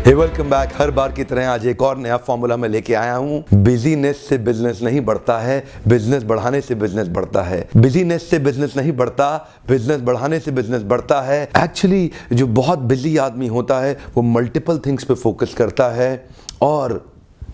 हे welcome back. हर बार की तरह आज एक और नया फॉर्मूला मैं लेके आया हूँ। बिजीनेस से बिजनेस नहीं बढ़ता है, बिजनेस बढ़ाने से बिजनेस बढ़ता है। बिजीनेस से बिजनेस नहीं बढ़ता, बिजनेस बढ़ाने से बिजनेस बढ़ता है। एक्चुअली जो बहुत बिजी आदमी होता है वो मल्टीपल थिंग्स पे फोकस करता है, और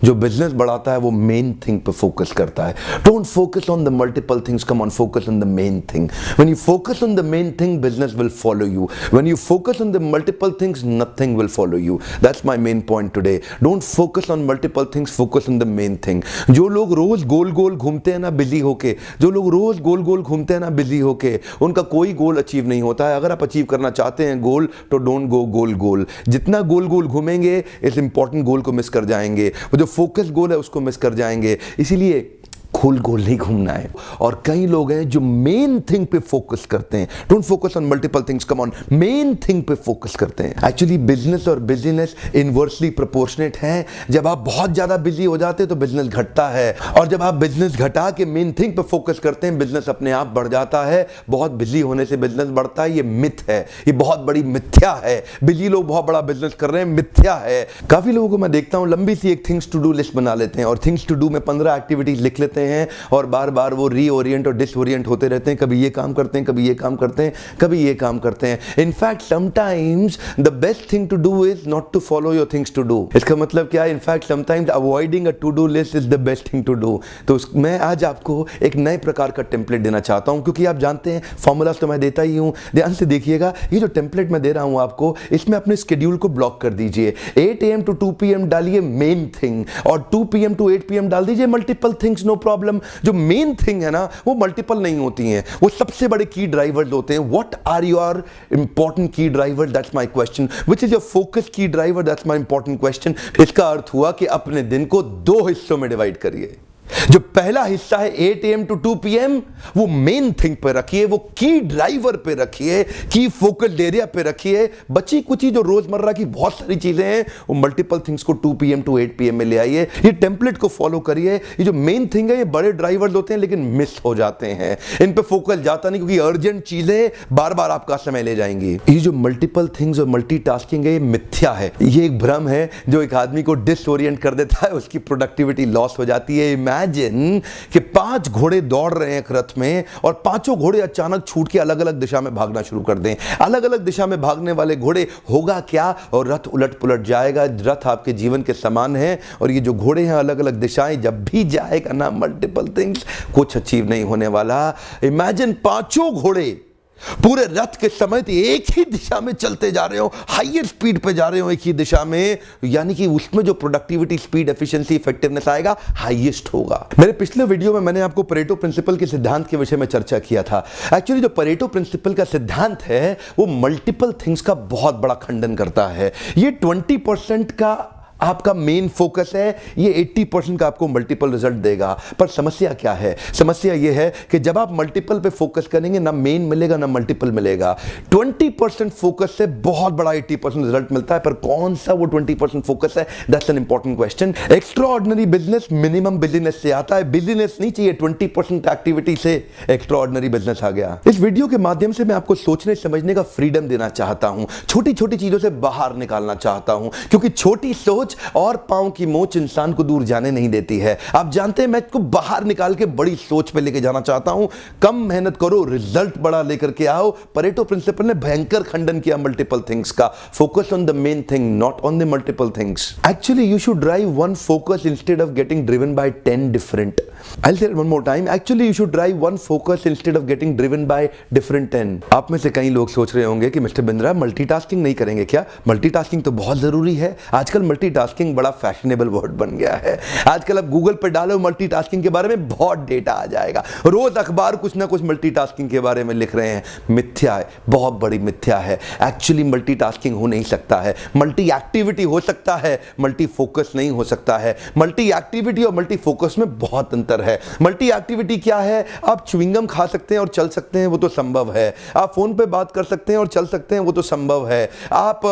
जो बिजनेस बढ़ाता है वो मेन थिंग पे फोकस करता है। Don't focus on the multiple things, come on focus on the main thing. When you focus on the main thing, business will follow you. When you focus on the multiple things, nothing will follow you. That's my main point today. Don't focus on multiple things, focus on the main thing. जो लोग रोज गोल गोल घूमते हैं ना busy होके, जो लोग रोज गोल गोल घूमते हैं ना बिजी होके, उनका कोई गोल अचीव नहीं होता है। अगर आप अचीव करना चाहते हैं गोल, तो डोंट गो गोल गोल। जितना गोल गोल घूमेंगे इस इंपॉर्टेंट गोल को मिस कर जाएंगे। वो जो फोकस गोल है उसको मिस कर जाएंगे। इसीलिए गोल गोल नहीं घूमना है। और कई लोग हैं जो मेन थिंग पे फोकस करते हैं। Don't focus on multiple things, come on main thing पे फोकस करते हैं। एक्चुअली बिजनेस और बिजीनेस इनवर्सली प्रोपोर्शनेट हैं। जब आप बहुत ज्यादा बिजी हो जाते हैं तो बिजनेस घटता है, और जब आप बिजनेस घटा के मेन थिंग पे फोकस करते हैं बिजनेस अपने आप बढ़ जाता है। बहुत बिजी होने से बिजनेस बढ़ता है, ये मिथ है, ये बहुत बड़ी मिथ्या है। बिजी लोग बहुत बड़ा बिजनेस कर रहे हैं, मिथ्या है। काफी लोगों को मैं देखता हूं लंबी सी एक थिंग्स टू डू लिस्ट बना लेते हैं, और थिंग्स टू डू में 15 एक्टिविटीज लिख लेते हैं, और बार बार वो रीओरिएंट और डिसओरिएंट होते रहते हैं। कभी ये काम करते हैं, कभी ये काम करते हैं, कभी ये काम करते हैं। In fact sometimes the best thing to do is not to follow your things to do. इसका मतलब क्या है? In fact sometimes avoiding a to do list is the best thing to do. तो मैं आज आपको एक नए प्रकार का टेम्पलेट देना चाहता हूं, क्योंकि आप जानते हैं फॉर्मूला तो मैं देता ही हूं। ध्यान से देखिएगा, ये जो टेम्पलेट मैं दे रहा हूं आपको, इसमें अपने स्केड्यूल को ब्लॉक कर दीजिए। 8 AM to 2 PM डालिए मेन थिंग, और 2 PM to 8 PM डाल दीजिए मल्टीपल थिंग्स, नो प्रॉब्लम। जो मेन थिंग है ना वो मल्टीपल नहीं होती हैं, वो सबसे बड़े की ड्राइवर्स होते हैं। What are your important key driver? That's my question. Which is your focus key driver? That's my important question. इसका अर्थ हुआ कि अपने दिन को 2 हिस्सों में डिवाइड करिए। जो पहला हिस्सा है 8 AM to 2 PM, वो मेन थिंग पे रखिए, वो की ड्राइवर पे रखिए, की फोकस एरिया पे रखिए। बची कुची जो रोजमर्रा की बहुत सारी चीजें हैं वो मल्टीपल थिंग्स को 2 PM to 8 PM में ले आइए। ये टेम्पलेट को फॉलो करिए। ये जो मेन थिंग है ये बड़े ड्राइवर्स होते हैं लेकिन मिस हो जाते हैं, इन पे फोकस जाता नहीं, क्योंकि अर्जेंट चीजें बार बार आपका समय ले जाएंगी। ये जो मल्टीपल थिंग्स और मल्टीटास्किंग है ये मिथ्या है, ये एक भ्रम है जो एक आदमी को डिसओरिएंट कर देता है, उसकी प्रोडक्टिविटी लॉस हो जाती है। इमेजिन कि 5 घोड़े दौड़ रहे हैं एक रथ में, और पांचों घोड़े अचानक छूट के अलग अलग दिशा में भागना शुरू कर दें। अलग अलग दिशा में भागने वाले घोड़े, होगा क्या? और रथ उलट पुलट जाएगा। रथ आपके जीवन के समान है, और ये जो घोड़े हैं अलग अलग दिशाएं, जब भी जाएगा ना मल्टीपल थिंग्स, कुछ अचीव नहीं होने वाला। इमेजिन 5 घोड़े पूरे रथ के समेत एक ही दिशा में चलते जा रहे हो, हाईएस्ट स्पीड पे जा रहे हो एक ही दिशा में, यानी कि उसमें जो प्रोडक्टिविटी, स्पीड, एफिशिएंसी, इफेक्टिवनेस आएगा हाईएस्ट होगा। मेरे पिछले वीडियो में मैंने आपको परेटो प्रिंसिपल के सिद्धांत के विषय में चर्चा किया था। एक्चुअली जो परेटो प्रिंसिपल का सिद्धांत है वो मल्टीपल थिंग्स का बहुत बड़ा खंडन करता है। ये 20% का आपका मेन फोकस है, ये 80% का आपको मल्टीपल रिजल्ट देगा। पर समस्या क्या है? समस्या ये है कि जब आप मल्टीपल पे फोकस करेंगे ना मेन मिलेगा ना मल्टीपल मिलेगा। 20% फोकस से बहुत बड़ा 80% रिजल्ट मिलता है, पर कौन सा वो 20% फोकस है? That's an important question. Extra ordinary business minimum business से आता है। बिजनेस नहीं चाहिए 20% एक्टिविटी से एक्स्ट्रा ऑर्डिनरी बिजनेस आ गया। इस वीडियो के माध्यम से मैं आपको सोचने समझने का फ्रीडम देना चाहता हूं, छोटी छोटी चीजों से बाहर निकालना चाहता हूं, क्योंकि छोटी सोच और पांव की मोच इंसान को दूर जाने नहीं देती है। आप जानते हैं मैं इसको बाहर निकाल के बड़ी सोच पे लेके जाना चाहता हूं। कम मेहनत करो, रिजल्ट बड़ा लेकर के आओ। परेटो प्रिंसिपल ने भयंकर खंडन किया मल्टीपल थिंग्स का। Focus on the main thing, not on the multiple things. Actually you should drive one focus instead of getting driven by 10 different. I'll say it one more time. Actually, you should drive one focus instead of getting driven by different 10. आप में से कई लोग सोच रहे होंगे कि mister Bindra multitasking नहीं करेंगे क्या? मल्टीटास्किंग तो बहुत जरूरी है। आजकल मल्टीटास्किंग बड़ा फैशनेबल वर्ड बन गया है। आजकल आप गूगल पर डालो मल्टीटास्किंग के बारे में, बहुत डेटा आ जाएगा। रोज अखबार कुछ ना कुछ मल्टीटास्किंग के बारे में लिख रहे हैं। मिथ्या है, बहुत बड़ी मिथ्या है। एक्चुअली मल्टीटास्किंग हो नहीं सकता है। मल्टी एक्टिविटी हो सकता है, मल्टी फोकस नहीं हो सकता है। मल्टी एक्टिविटी और मल्टी फोकस में बहुत अंतर है। मल्टी एक्टिविटी क्या है? आप च्युइंगम खा सकते हैं और चल सकते हैं, वो तो संभव है। आप फोन पे बात कर सकते हैं और चल सकते हैं, वो तो संभव है। आप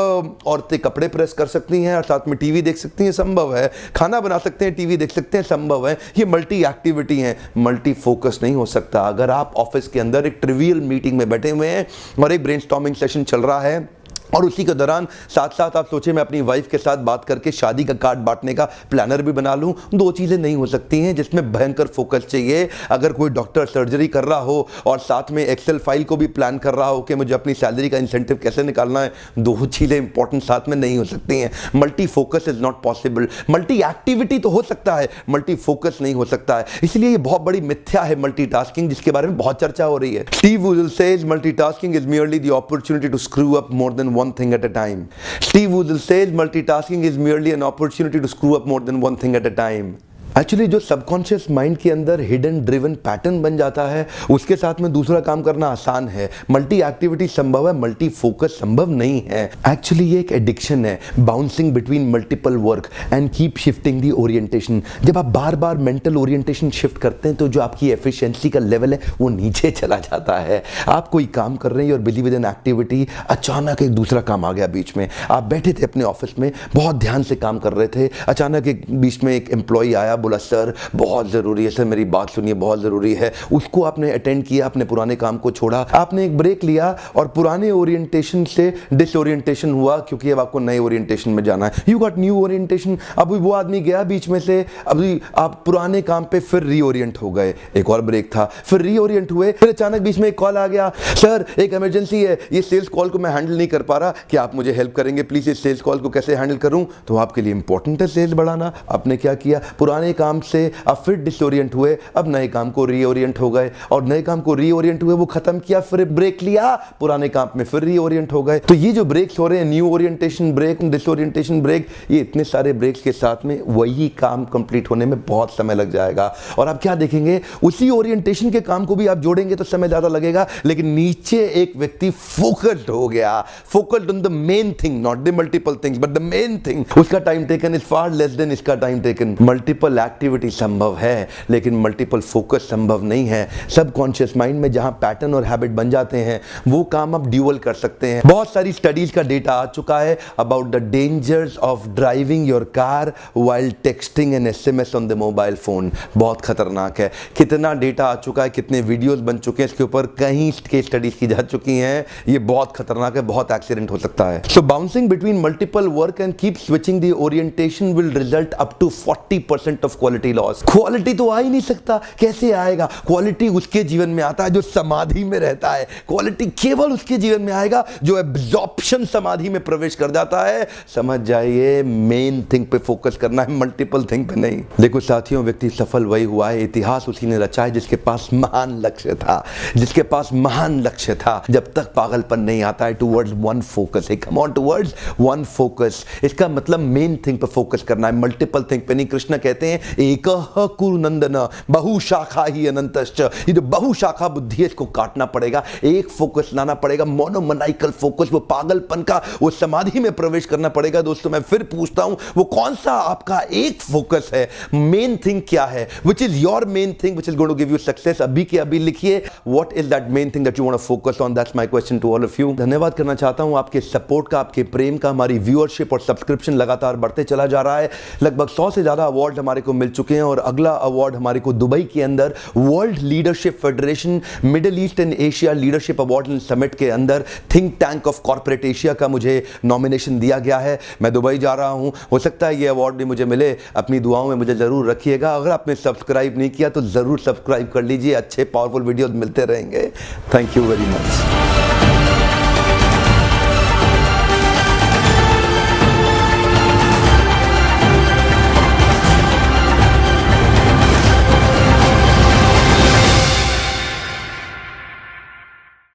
औरतें कपड़े प्रेस कर सकती हैं और साथ में टीवी देख सकती हैं, संभव है। खाना बना सकते हैं, टीवी देख सकते हैं, संभव है। ये मल्टी एक्टिविटी है, मल्टी फोकस नहीं हो सकता। अगर आप ऑफिस के अंदर एक ट्रिवियल मीटिंग में बैठे हुए हैं और एक ब्रेनस्टॉर्मिंग सेशन चल रहा है, और उसी के दौरान साथ साथ आप सोचे मैं अपनी वाइफ के साथ बात करके शादी का कार्ड बांटने का प्लानर भी बना लूं। दो चीज़ें नहीं हो सकती हैं जिसमें भयंकर फोकस चाहिए। अगर कोई डॉक्टर सर्जरी कर रहा हो और साथ में एक्सेल फाइल को भी प्लान कर रहा हो कि मुझे अपनी सैलरी का इंसेंटिव कैसे निकालना है, दो चीज़ें इंपॉर्टेंट साथ में नहीं हो सकती हैं। Multi focus is not possible. Multi activity तो हो सकता है, मल्टी फोकस नहीं हो सकता है। इसलिए ये बहुत बड़ी मिथ्या है मल्टीटास्किंग, जिसके बारे में बहुत चर्चा हो रही है। Steve Uzzell says multitasking is merely the opportunity to screw up more than one thing at a time. Steve Woodall says multitasking is merely an opportunity to screw up more than one thing at a time. Actually जो subconscious mind के अंदर hidden driven pattern बन जाता है, उसके साथ में दूसरा काम करना आसान है। मल्टी एक्टिविटी संभव है, मल्टी फोकस संभव नहीं है। एक्चुअली ये एक एडिक्शन है, bouncing between multiple work and keep shifting the orientation. जब आप बार बार मेंटल ओरिएंटेशन शिफ्ट करते हैं तो जो आपकी एफिशिएंसी का लेवल है वो नीचे चला जाता है। आप कोई काम कर रहे हैं और बिजी विद एन एक्टिविटी, अचानक एक दूसरा काम आ गया बीच में। आप बैठे थे अपने ऑफिस में, बहुत ध्यान से काम कर रहे थे, अचानक एक बीच में एक एम्प्लॉय आया, बोला सर बहुत ज़रूरी है, सर मेरी बात सुनिए, बहुत ज़रूरी है। उसको आपने अटेंड किया, अपने पुराने काम को छोड़ा, आपने एक ब्रेक लिया और पुराने ओरिएंटेशन से डिसओरिएंटेशन हुआ, क्योंकि अब आपको नए ओरिएंटेशन में जाना है। You got new orientation. अभी वो आदमी गया बीच में से, अभी आप पुराने काम पे फिर रीओरिएंट हो गए। एक और ब्रेक था, फिर रीओरिएंट हुए, फिर अचानक बीच में एक कॉल आ गया, सर एक इमरजेंसी है, ये सेल्स कॉल को मैं हैंडल नहीं कर पा रहा, क्या आप मुझे हेल्प करेंगे प्लीज, इस सेल्स कॉल को कैसे हैंडल करूं? तो आपके लिए इंपॉर्टेंट है सेल्स बढ़ाना। आपने क्या किया, पुराने काम से आप फिर डिसओरिएंट हुए, अब नए काम को रीओरिएंट हो गए, और नए काम को रीओरिएंट हुए, वो खत्म किया, फिर ब्रेक लिया, पुराने काम में फिर रीओरिएंट हो गए। तो ये जो ब्रेक्स हो रहे हैं, new orientation break, disorientation break, ये इतने सारे ब्रेक्स के साथ में वही काम कंप्लीट होने में बहुत समय लग जाएगा। और आप क्या देखेंगे, उसी ओरिएंटेशन के काम को भी आप जोड़ेंगे तो समय ज्यादा लगेगा, लेकिन नीचे एक व्यक्ति फोकस्ड हो गया, focused on the main thing, not the multiple things but the main thing, उसका time taken is far less than इसका टाइम टेकन। मल्टीपल एक्टिविटी संभव है लेकिन मल्टीपल फोकस संभव नहीं है। सबकॉन्शियस माइंड में जहां पैटर्न और हैबिट बन जाते हैं वो काम आप ड्यूअल कर सकते हैं। बहुत सारी स्टडीज का डेटा आ चुका है about the dangers of driving your car while texting and SMS on the mobile phone. बहुत खतरनाक है। कितना डेटा आ चुका है, कितने वीडियोस बन चुके हैं इसके ऊपर, कहीं केस स्टडीज की जा चुकी हैं। ये बहुत खतरनाक है, बहुत एक्सीडेंट हो सकता है। So bouncing between multiple work and keep switching the orientation will result up to 40% of quality loss. Quality तो आ ही नहीं सकता, कैसे आएगा? क्वालिटी उसके जीवन में आता है जो समाधि में रहता है। क्वालिटी केवल उसके जीवन में आएगा जो एब्जॉर्प्शन समाधि में प्रवेश कर जाता है। समझ जाइए, मेन थिंग पे फोकस करना है, मल्टीपल थिंग पे नहीं। देखो साथियों, व्यक्ति सफल वही हुआ है, इतिहास उसी ने रचा है जिसके पास महान लक्ष्य था, जिसके पास महान लक्ष्य था। जब तक पागलपन नहीं आता है towards one focus, come on towards one focus. इसका मतलब मेन थिंग पे फोकस करना है, मल्टीपल थिंग पे नहीं। कृष्ण कहते हैं एकः कुरु नंदन बहुशाखा ही अनंतश्च। ये जो बहुशाखा बुद्धि है इसको काटना पड़ेगा, एक फोकस लाना पड़ेगा, मोनोमनाइकल फोकस, वो पागलपन का, वो समाधि में प्रवेश करना पड़ेगा। दोस्तों मैं फिर पूछता हूं, वो कौन सा आपका एक फोकस है? मेन थिंग क्या है? Which is your main thing which is going to give you success? अभी के अभी लिखिए, what is that main thing that you want to focus on? That's my question to all of you. धन्यवाद करना चाहता हूं आपके सपोर्ट का, आपके प्रेम का। हमारी व्यूअरशिप और सब्सक्रिप्शन लगातार बढ़ते चला जा रहा है। लगभग 100 से ज्यादा अवार्ड हमारे को मिल चुके हैं और अगला अवार्ड हमारे को दुबई के अंदर world leadership federation middle east and Asia leadership award and summit के अंदर think tank of corporate Asia का मुझे नॉमिनेशन दिया गया है। मैं दुबई जा रहा हूं, हो सकता है ये अवार्ड भी मुझे मिले। अपनी दुआओं में मुझे जरूर रखिएगा। अगर आपने सब्सक्राइब नहीं किया तो जरूर सब्सक्राइब कर लीजिए, अच्छे पावरफुल वीडियोस मिलते रहेंगे। Thank you very much.